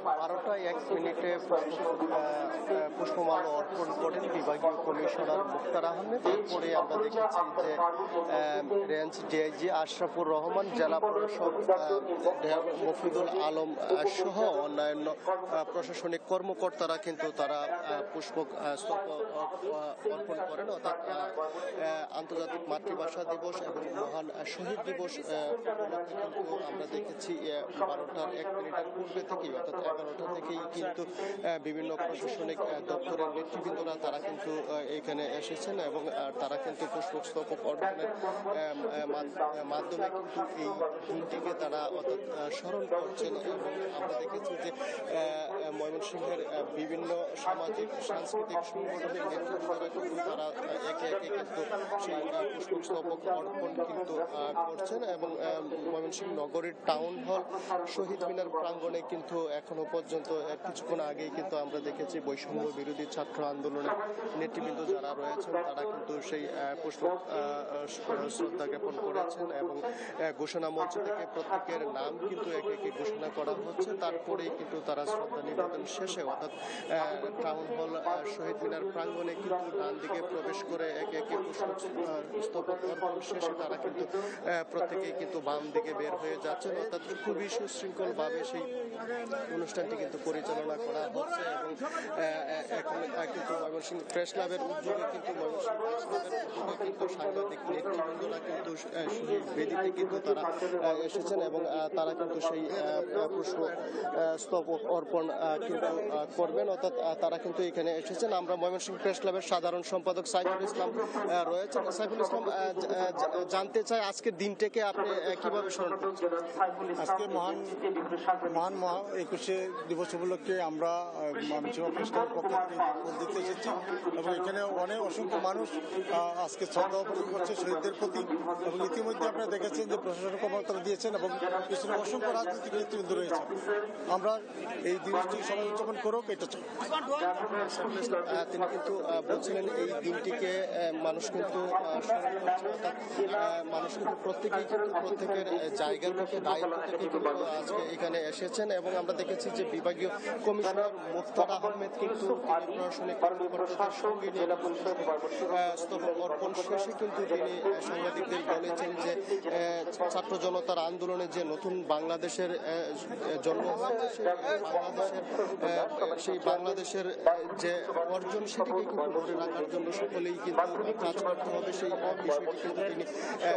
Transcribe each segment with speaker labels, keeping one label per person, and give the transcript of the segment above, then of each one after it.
Speaker 1: 12টা 1 মিনিটে পুষ্পমাল্য অর্পণ করেন বিভাগীয় কমিশনার মুক্তার আহমেদ। এরপরে আমরা দেখেছি যে রেঞ্জ ডিআইজি আশরাফুর রহমান, জেলা প্রশাসক মফিদুল আলম সহ অন্যান্য প্রশাসনিক কর্মকর্তারা কিন্তু তারা পুষ্পস্তবক অর্পণ করেন। অর্থাৎ আন্তর্জাতিক মাতৃভাষা দিবস এবং মহান শহীদ দিবস উপলক্ষে কিন্তু আমরা দেখেছি 12টা 1 মিনিটের পূর্বে থেকেই অর্থাৎ 11টা থেকেই কিন্তু বিভিন্ন প্রশাসনিক দপ্তরের নেতৃবৃন্দরা তারা কিন্তু এখানে এসেছেন এবং তারা কিন্তু পুষ্পস্তবক অর্পণের মাধ্যমে কিন্তু এই দিনটিকে তারা অর্থাৎ স্মরণ করছেন। এবং আমরা দেখেছি যে ময়মনসিংহের বিভিন্ন সামাজিক সাংস্কৃতিক সংগঠনের নেতৃবৃন্দরা কিন্তু তারা একে একে কিন্তু সেই পুষ্পস্তবক অর্পণ কিন্তু করছেন এবং ময়মনসিংহ নগরীর টাউন হল শহীদ মিনার প্রাঙ্গণে কিন্তু এখনো পর্যন্ত কিছুক্ষণ আগেই কিন্তু আমরা দেখেছি বৈষম্য বিরোধী ছাত্র আন্দোলনের নেতৃবৃন্দ যারা রয়েছেন তারা কিন্তু সেই পুষ্প শ্রদ্ধা জ্ঞাপন করেছেন এবং ঘোষণা মঞ্চ থেকে প্রত্যেকের নাম কিন্তু একে একে ঘোষণা করা হচ্ছে। তারপরেই কিন্তু তারা শ্রদ্ধা নিবেদন শেষে অর্থাৎ টাউন হল শহীদ মিনার প্রাঙ্গণে কিন্তু ডান দিকে প্রবেশ করে একে একে পুষ্পস্তবক অর্পণ শেষে তারা কিন্তু প্রত্যেকেই কিন্তু বাম দিকে বের হয়ে যাচ্ছেন। অর্থাৎ খুবই সুশৃঙ্খলভাবে সেই অনুষ্ঠানটি কিন্তু পরিচালনা করা হচ্ছে এবং এখন কিন্তু ময়মনসিংহ প্রেস ক্লাবের উদ্যোগে কিন্তু সাংবাদিক নেতৃবৃন্দরা কিন্তু শহীদ বেদিতে কিন্তু তারা এসেছেন এবং তারা কিন্তু সেই পুষ্পস্তবক অর্পণ কিন্তু করবেন। অর্থাৎ তারা কিন্তু এখানে এসেছেন। আমরা ময়মনসিংহ প্রেস ক্লাবের সাধারণ সম্পাদক সাইফুল ইসলাম রয়েছেন। সাইফুল ইসলাম, জানতে চাই আজকের দিনটাকে আপনি কিভাবে স্মরণ করছেন?
Speaker 2: আজকে মহান 21শে দিবস উপলক্ষে আমরা ময়মনসিংহ প্রেস ক্লাবের পক্ষ থেকে ফুল দিতে এসেছি এবং এখানে অসংখ্য মানুষ আজকে শ্রদ্ধা অর্পণ করছে শহীদদের প্রতি এবং ইতিমধ্যে আপনারা দেখেছেন যে প্রশাসন কর্মকর্তারা দিয়েছেন এবং পিছনে অসংখ্য রাজনৈতিক নেতৃবৃন্দ রয়েছে। আমরা এই দিবসটি সবাই উদযাপন করুক এটা চাই।
Speaker 1: তিনি কিন্তু বলছিলেন এই দিনটিকে মানুষ কিন্তু স্মরণ করছে, অর্থাৎ মানুষ কিন্তু প্রত্যেকেই কিন্তু প্রত্যেকের জায়গার থেকে দায়িত্ব থেকে কিন্তু আজকে এখানে এসেছেন এবং আমরা দেখেছি যে বিভাগীয় কমিশনার মুক্তার আহমেদ কিন্তু প্রশাসনিক কর্মকর্তাদের সঙ্গে নিয়ে স্তবক অর্পণ শেষে কিন্তু তিনি সাংবাদিকদের বলেছেন যে ছাত্র জনতার আন্দোলনে যে নতুন বাংলাদেশের জন্ম হয়েছে সেই বাংলাদেশের যে অর্জন সেটিকে কিন্তু ধরে রাখার জন্য সকলেই কিন্তু কাজ করতে হবে সেই বিষয়টি কিন্তু তিনি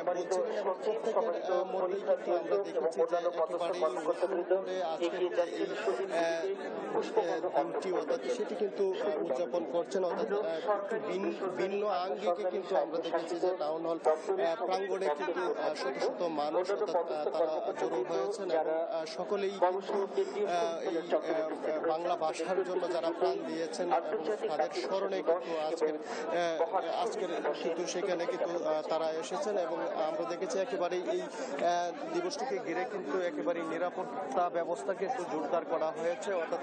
Speaker 1: বলছিলেন এবং প্রত্যেকের মধ্যেই কিন্তু আমরা দেখেছি যে একেবারেই করে আজকের এই দিনটি অর্থাৎ সেটি কিন্তু উদযাপন করছেন। অর্থাৎ ভিন্ন আঙ্গিকে কিন্তু আমরা দেখেছি যে টাউন হল প্রাঙ্গণে কিন্তু শত শত মানুষ অর্থাৎ তারা জড়ো হয়েছেন এবং সকলেই কিন্তু এই বাংলা ভাষার জন্য যারা প্রাণ দিয়েছেন এবং তাদের স্মরণে কিন্তু আজকের কিন্তু সেখানে কিন্তু তারা এসেছেন এবং আমরা দেখেছি একেবারেই এই দিবসটিকে ঘিরে কিন্তু একেবারেই নিরাপত্তা ব্যবস্থা কিন্তু জোরদার করা হয়েছে। অর্থাৎ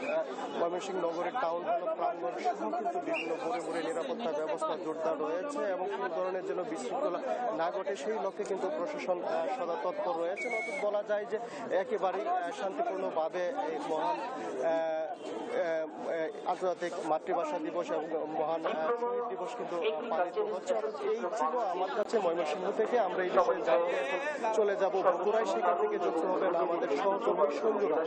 Speaker 1: ময়মনসিংহ নগরের টাউন হল প্রাঙ্গণ সহ কিন্তু বিভিন্ন মোড়ে নিরাপত্তা ব্যবস্থা জোরদার রয়েছে এবং কোন ধরনের যেন বিশৃঙ্খলা না ঘটে সেই লক্ষ্যে কিন্তু প্রশাসন সদা তৎপর রয়েছে। অর্থাৎ বলা যায় যে একেবারেই শান্তিপূর্ণভাবে এই মহান আন্তর্জাতিক মাতৃভাষা দিবস এবং মহান শহীদ দিবস কিন্তু পালিত হচ্ছে। এই ছিল আমার কাছে ময়মনসিংহ থেকে। আমরা এই বিষয়ে চলে যাব বগুড়ায়, সেখান থেকে যুক্ত হবেন আমাদের সহকর্মী সঞ্জুরা।